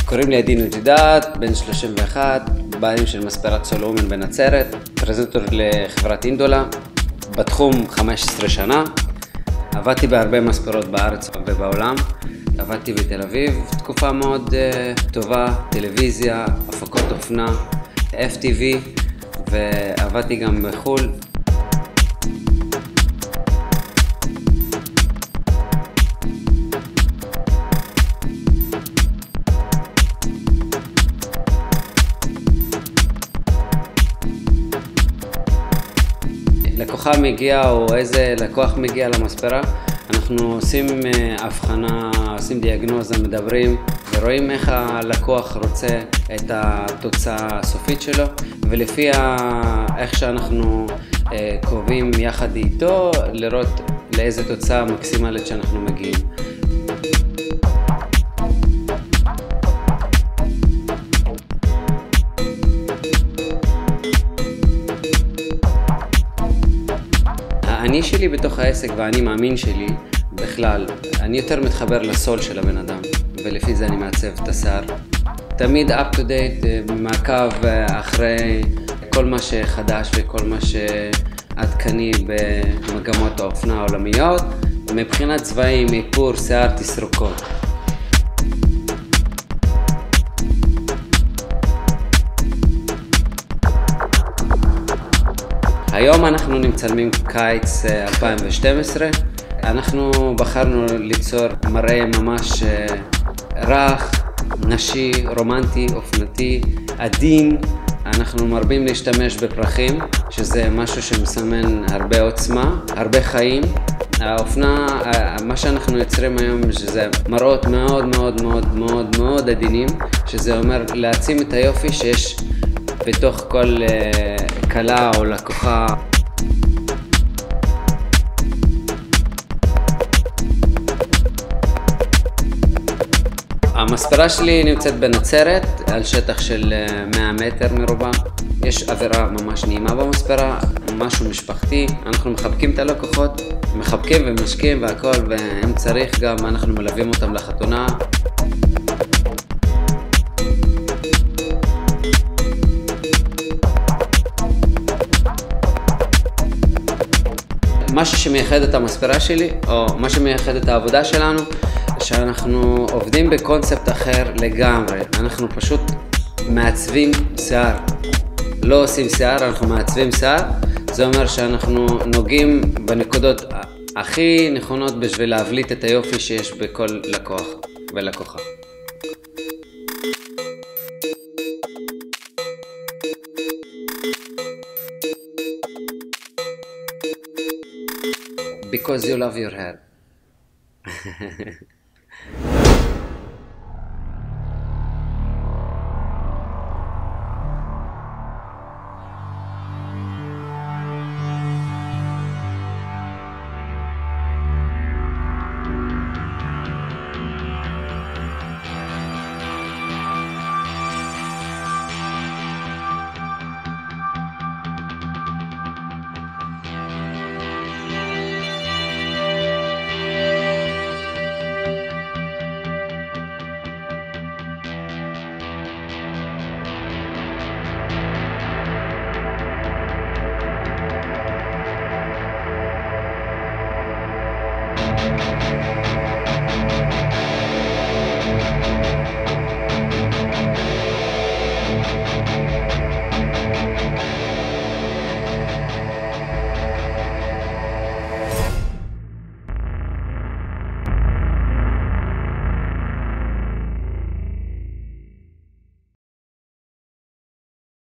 קוראים לי עדין וג'ידת, בן 31, בעלים של מספרת סולומון בנצרת, פרזנטור לחברת אינדולה, בתחום 15 שנה. עבדתי בהרבה מספרות בארץ ובעולם. עבדתי בתל אביב, תקופה מאוד טובה, טלוויזיה, הפקות אופנה, FTV, ועבדתי גם בחול. לקוחה מגיע או איזה לקוח מגיע למספרה, אנחנו עושים הבחנה, עושים דיאגנוזה, מדברים ורואים איך הלקוח רוצה את התוצאה הסופית שלו, ולפי איך שאנחנו קובעים יחד איתו לראות לאיזה תוצאה מקסימלית שאנחנו מגיעים. אני שלי בתוך העסק ואני מאמין שלי בכלל, אני יותר מתחבר לסול של הבן אדם, ולפי זה אני מעצב את השיער. תמיד up to date, מעקב אחרי כל מה שחדש וכל מה שעדכני במגמות האופנה העולמיות, מבחינת צבעים, איפור, שיער, תסרוקות. היום אנחנו מצלמים קיץ 2012. אנחנו בחרנו ליצור מראה ממש רך, נשי, רומנטי, אופנתי, עדין. אנחנו מרבים להשתמש בפרחים, שזה משהו שמסמן הרבה עוצמה, הרבה חיים. האופנה, מה שאנחנו יוצרים היום, שזה מראות מאוד מאוד מאוד מאוד מאוד עדינים, שזה אומר להעצים את היופי שיש בתוך כל קלה או לקוחה. המספרה שלי נמצאת בנצרת על שטח של 100 מטר מרובע. יש אווירה ממש נעימה במספרה, משהו משפחתי. אנחנו מחבקים את הלקוחות, מחבקים ומשקים והכל, ואם צריך גם אנחנו מלווים אותם לחתונה. משהו שמייחד את המספרה שלי, או מה שמייחד את העבודה שלנו, שאנחנו עובדים בקונספט אחר לגמרי. אנחנו פשוט מעצבים שיער. לא עושים שיער, אנחנו מעצבים שיער. זה אומר שאנחנו נוגעים בנקודות הכי נכונות בשביל להבליט את היופי שיש בכל לקוח ולקוחה. Because you love your hair.